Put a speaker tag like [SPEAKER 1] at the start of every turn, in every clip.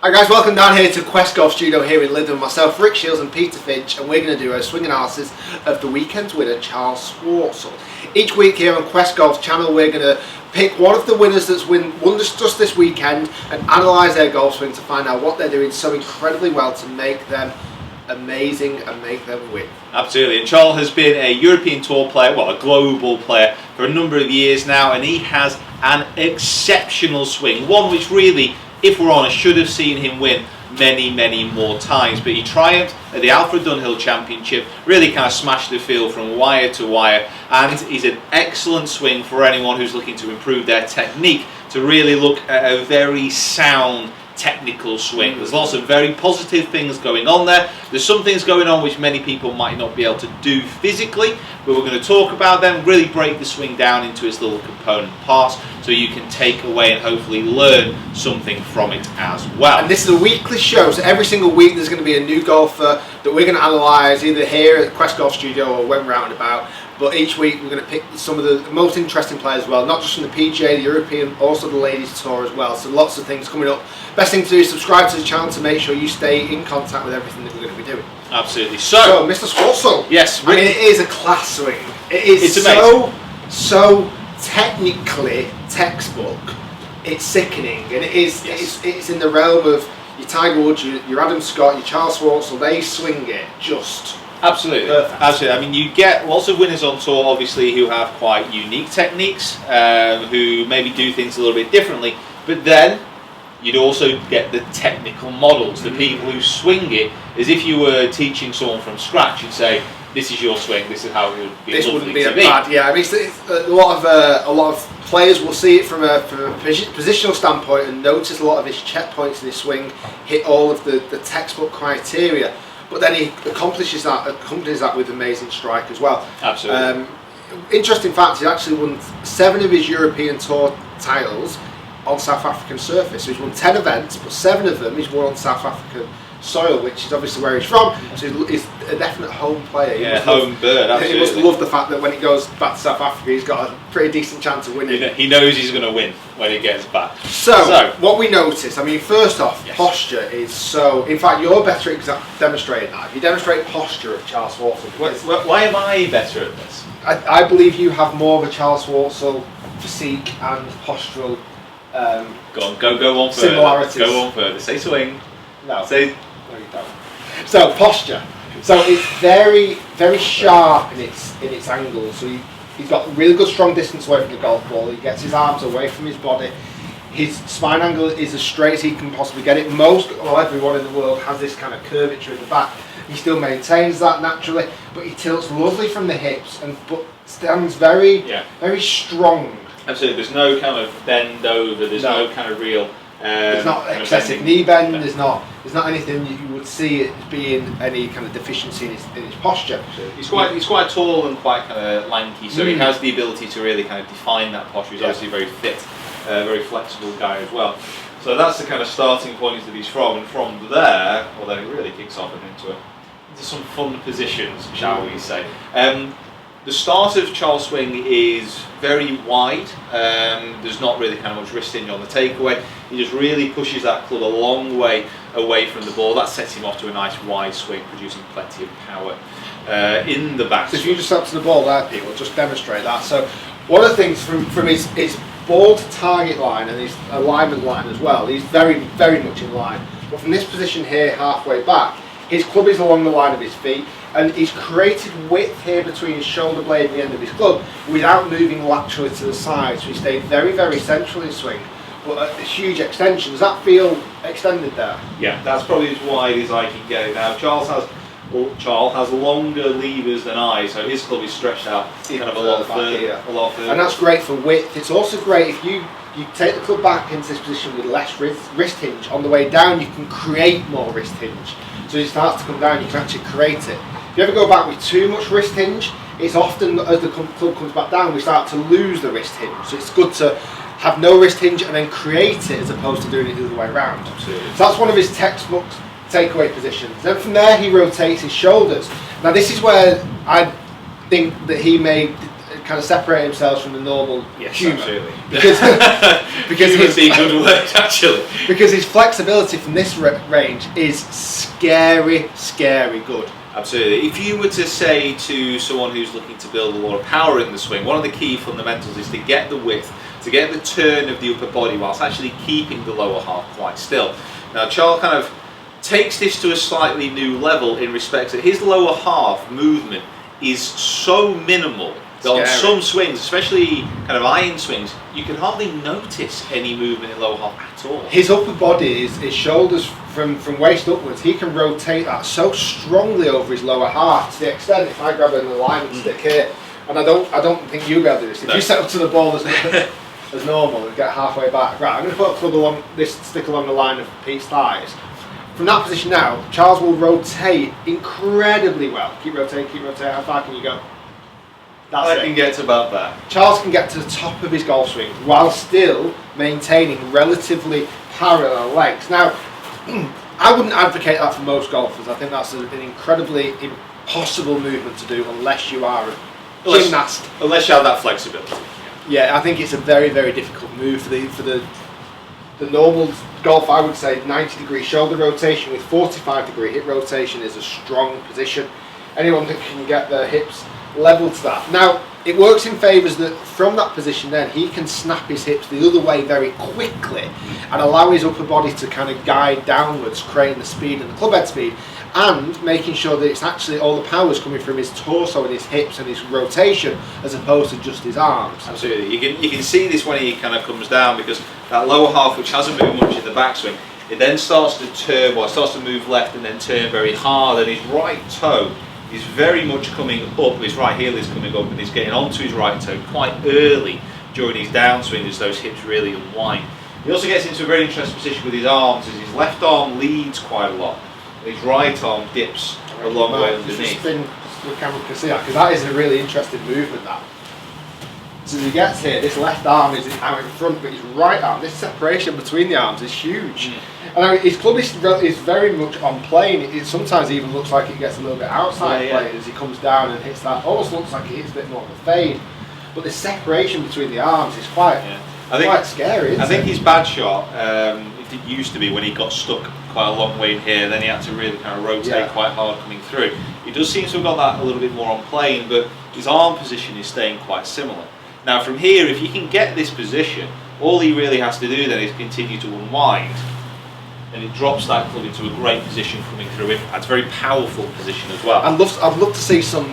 [SPEAKER 1] Hi guys, welcome down here to Quest Golf Studio here in Lytham. Myself, Rick Shields and Peter Finch, and we're going to do a swing analysis of the weekend's winner, Charl Schwartzel. Each week here on Quest Golf channel we're going to pick one of the winners that's won just this weekend and analyse their golf swing to find out what they're doing so incredibly well to make them amazing and make them win.
[SPEAKER 2] Absolutely, and Charl has been a European Tour player, well, a global player for a number of years now, and he has an exceptional swing, one which really, if we're honest, should have seen him win many more times, but he triumphed at the Alfred Dunhill Championship, really kind of smashed the field from wire to wire, and he's an excellent swing for anyone who's looking to improve their technique, to really look at a very sound technical swing. There's lots of very positive things going on there. There's some things going on which many people might not be able to do physically, but we're going to talk about them, really break the swing down into its little component parts so you can take away and hopefully learn something from it as well.
[SPEAKER 1] And this is a weekly show, so every single week there's going to be a new golfer that we're going to analyse either here at the Quest Golf Studio or when we're out and about. But each week we're going to pick some of the most interesting players as well, not just from the PGA, the European, also the Ladies Tour as well. So lots of things coming up. Best thing to do is subscribe to the channel to make sure you stay in contact with everything that we're going to be doing.
[SPEAKER 2] Absolutely.
[SPEAKER 1] So Mr. Schwartzel.
[SPEAKER 2] Yes.
[SPEAKER 1] I mean, it is a class swing. It's so technically textbook. It's sickening, and it's in the realm of your Tiger Woods, your Adam Scott, your Charl Schwartzel. They swing it just.
[SPEAKER 2] Absolutely,
[SPEAKER 1] perfect.
[SPEAKER 2] Absolutely. I mean, you get lots of winners on tour, obviously, who have quite unique techniques, who maybe do things a little bit differently. But then you'd also get the technical models, the people who swing it as if you were teaching someone from scratch. You'd say, "This is your swing. This is how it would be."
[SPEAKER 1] This wouldn't be a bad. Yeah, I mean, it's a lot of players will see it from a positional standpoint and notice a lot of his checkpoints in his swing hit all of the textbook criteria. But then he accompanies that with amazing strike as well.
[SPEAKER 2] Absolutely.
[SPEAKER 1] Interesting fact, he actually won 7 of his European Tour titles on South African surface. So he's won 10 events, but 7 of them he's won on South African soil, which is obviously where he's from. So he's a definite home player.
[SPEAKER 2] Yeah, home bird, absolutely.
[SPEAKER 1] He must love the fact that when he goes back to South Africa, he's got a pretty decent chance of winning.
[SPEAKER 2] He knows he's going to win when he gets back.
[SPEAKER 1] So what we notice, I mean, first off,
[SPEAKER 2] yes,
[SPEAKER 1] posture is so. In fact, you're better at demonstrating that. If you demonstrate posture of Charl Schwartzel,
[SPEAKER 2] why am I better at this?
[SPEAKER 1] I believe you have more of a Charl Schwartzel physique and postural.
[SPEAKER 2] Go on further.
[SPEAKER 1] Similarities.
[SPEAKER 2] Go on further. Say swing.
[SPEAKER 1] No.
[SPEAKER 2] Say.
[SPEAKER 1] No, you don't. So posture. So it's very sharp in its angle. So he's got really good strong distance away from the golf ball. He gets his arms away from his body. His spine angle is as straight as he can possibly get it. Everyone in the world has this kind of curvature in the back. He still maintains that naturally, but he tilts lovely from the hips but stands very strong.
[SPEAKER 2] Absolutely. There's no kind of bend over. There's no kind of real.
[SPEAKER 1] There's not excessive knee bend. There's not anything you would see it being any kind of deficiency in his posture.
[SPEAKER 2] He's quite tall and quite kind of lanky, so he has the ability to really kind of define that posture. He's obviously very fit, very flexible guy as well. So that's the kind of starting point that he's from, and from there, well, then it really kicks off into some fun positions, shall we say. The start of Charl's swing is very wide. There's not really kind of much wrist hinge on the takeaway. He just really pushes that club a long way away from the ball. That sets him off to a nice wide swing, producing plenty of power in the back.
[SPEAKER 1] So if you just up to the ball there, people, just demonstrate that. So one of the things from his ball to target line and his alignment line as well, he's very much in line. But from this position here, halfway back, his club is along the line of his feet, and he's created width here between his shoulder blade and the end of his club without moving laterally to the side. So he stayed very central in his swing, but a huge extension. Does that feel extended there?
[SPEAKER 2] Yeah, that's probably as wide as I can get it now. Charl has longer levers than I, so his club is stretched out kind of a lot further.
[SPEAKER 1] And that's great for width. It's also great if you take the club back into this position with less wrist hinge. On the way down, you can create more wrist hinge. So as it starts to come down, you can actually create it. If you ever go back with too much wrist hinge, it's often as the club comes back down, we start to lose the wrist hinge. So it's good to have no wrist hinge and then create it as opposed to doing it the other way around.
[SPEAKER 2] Absolutely.
[SPEAKER 1] So that's one of his textbook takeaway positions. Then from there, he rotates his shoulders. Now this is where I think that he made kind of separate themselves from the normal humour.
[SPEAKER 2] Absolutely.
[SPEAKER 1] Because
[SPEAKER 2] his be good word actually.
[SPEAKER 1] Because his flexibility from this range is scary good.
[SPEAKER 2] Absolutely. If you were to say to someone who's looking to build a lot of power in the swing, one of the key fundamentals is to get the width, to get the turn of the upper body whilst actually keeping the lower half quite still. Now Charl kind of takes this to a slightly new level in respect that his lower half movement is so minimal that on some swings, especially kind of iron swings, you can hardly notice any movement in lower half at all.
[SPEAKER 1] His upper body, his shoulders from waist upwards, he can rotate that so strongly over his lower half to the extent, if I grab an alignment stick here, and I don't think you'll be able to do this. If you set up to the ball as normal and get halfway back, right, I'm going to put a club along this stick along the line of Pete's thighs. From that position now, Charles will rotate incredibly well. Keep rotating, how far can you go?
[SPEAKER 2] I can get to about that.
[SPEAKER 1] Charles can get to the top of his golf swing while still maintaining relatively parallel lengths. Now, I wouldn't advocate that for most golfers. I think that's an incredibly impossible movement to do unless you are a gymnast.
[SPEAKER 2] Unless you have that flexibility.
[SPEAKER 1] Yeah, I think it's a very difficult move for the normal golf. I would say 90-degree shoulder rotation with 45-degree hip rotation is a strong position. Anyone that can get their hips level to that. Now, it works in favours that from that position then he can snap his hips the other way very quickly and allow his upper body to kind of guide downwards, creating the speed and the club head speed, and making sure that it's actually all the power is coming from his torso and his hips and his rotation as opposed to just his arms.
[SPEAKER 2] Absolutely. You can see this when he kind of comes down, because that lower half, which hasn't moved much in the backswing, it then starts to turn, well, it starts to move left and then turn very hard, and his right toe is very much coming up, his right heel is coming up, and he's getting onto his right toe quite early during his downswing as those hips really unwind. He also gets into a very interesting position with his arms, as his left arm leads quite a lot, and his right arm dips a long way underneath.
[SPEAKER 1] Spin so the camera can see that, because that is a really interesting movement, that. So as he gets here, this left arm is out in front, but his right arm, this separation between the arms is huge. And his club is very much on plane. It sometimes even looks like it gets a little bit outside plane as he comes down and hits that. Almost looks like it hits a bit more of a fade. But the separation between the arms is quite scary, isn't it?
[SPEAKER 2] I think his bad shot, it used to be when he got stuck quite a long way in here, then he had to really kind of rotate quite hard coming through. He does seem to have got that a little bit more on plane, but his arm position is staying quite similar. Now from here, if you can get this position, all he really has to do then is continue to unwind, and it drops that club into a great position coming through impact. It's a very powerful position as well.
[SPEAKER 1] I'd love to see some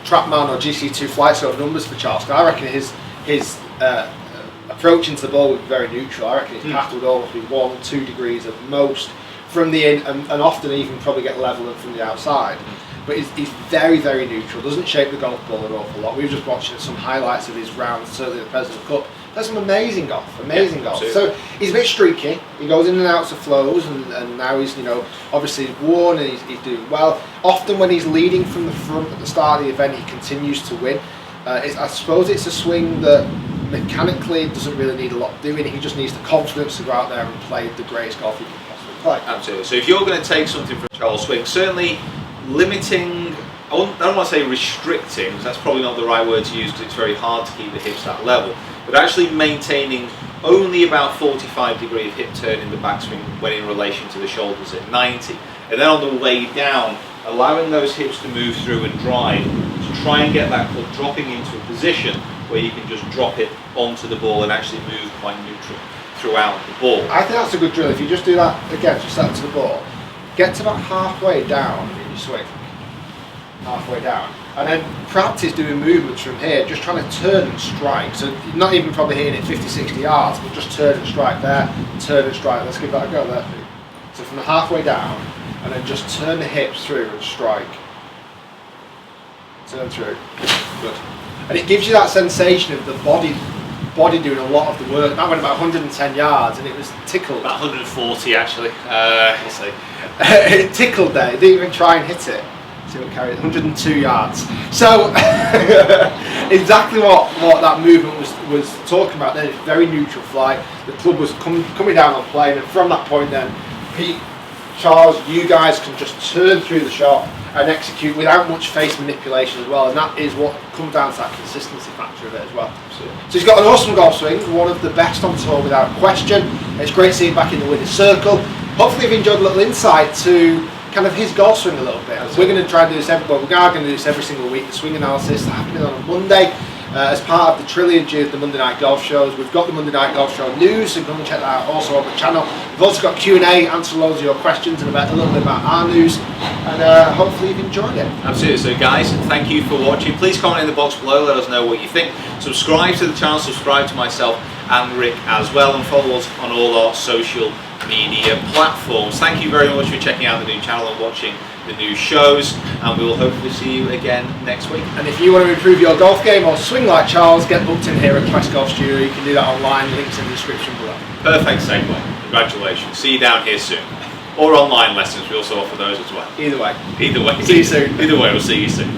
[SPEAKER 1] TrackMan or GC2 FLIGHTSCOPE numbers for Charles. I reckon his approach into the ball would be very neutral. I reckon his path would almost be 1-2 degrees at most from the in, and often even probably get level from the outside. But he's very neutral, doesn't shape the golf ball an awful lot. We were just watching some highlights of his rounds, certainly the President's Cup. That's some amazing golf, golf.
[SPEAKER 2] Absolutely.
[SPEAKER 1] So he's a bit streaky, he goes in and out of flows, and now he's, obviously worn and he's doing well. Often when he's leading from the front at the start of the event, he continues to win. I suppose it's a swing that mechanically doesn't really need a lot doing. He just needs the confidence to go out there and play the greatest golf he can possibly play.
[SPEAKER 2] Absolutely. So if you're going to take something from Charles' swing, certainly limiting, I don't want to say restricting, because that's probably not the right word to use, because it's very hard to keep the hips that level, but actually maintaining only about 45-degree of hip turn in the backswing when in relation to the shoulders at 90, and then on the way down, allowing those hips to move through and drive to try and get that club dropping into a position where you can just drop it onto the ball and actually move quite neutral throughout the ball.
[SPEAKER 1] I think that's a good drill. If you just do that again, just set to the ball, get to about halfway down in your swing, halfway down, and then practice doing movements from here, just trying to turn and strike. So you're not even probably hitting it 50-60 yards, but just turn and strike there, turn and strike. Let's give that a go there. So from the halfway down, and then just turn the hips through and strike. Turn through. Good. And it gives you that sensation of the body doing a lot of the work. That went about 110 yards, and it was tickled.
[SPEAKER 2] About 140 actually. We'll see.
[SPEAKER 1] It tickled there. It didn't even try and hit it. See what carried 102 yards. So exactly what that movement was talking about. Then it's very neutral flight. The club was coming down on plane, and from that point then, Pete, Charles, you guys can just turn through the shot and execute without much face manipulation as well, and that is what comes down to that consistency factor of it as well.
[SPEAKER 2] Absolutely.
[SPEAKER 1] So he's got an awesome golf swing, one of the best on tour without question. It's great seeing him back in the winner's circle. Hopefully you've enjoyed a little insight to kind of his golf swing a little bit. We're going to try and do this we are going to do this every single week, the swing analysis happening on a Monday. As part of the trilogy of the Monday Night Golf shows. We've got the Monday Night Golf Show news, so come and check that out also on the channel. We've also got Q&A, answer loads of your questions and a little bit about our news, and hopefully you've enjoyed it.
[SPEAKER 2] Absolutely. So guys, thank you for watching. Please comment in the box below, let us know what you think. Subscribe to the channel, subscribe to myself and Rick as well, and follow us on all our social media platforms. Thank you very much for checking out the new channel and watching the new shows, and we will hopefully see you again next week.
[SPEAKER 1] And if you want to improve your golf game or swing like Charles, get booked in here at Quest Golf Studio. You can do that online, links in the description below.
[SPEAKER 2] Perfect segue. Congratulations. See you down here soon. Or online lessons, we also offer those as well.
[SPEAKER 1] Either way.
[SPEAKER 2] Either way.
[SPEAKER 1] See you soon.
[SPEAKER 2] Either way, we'll see you soon.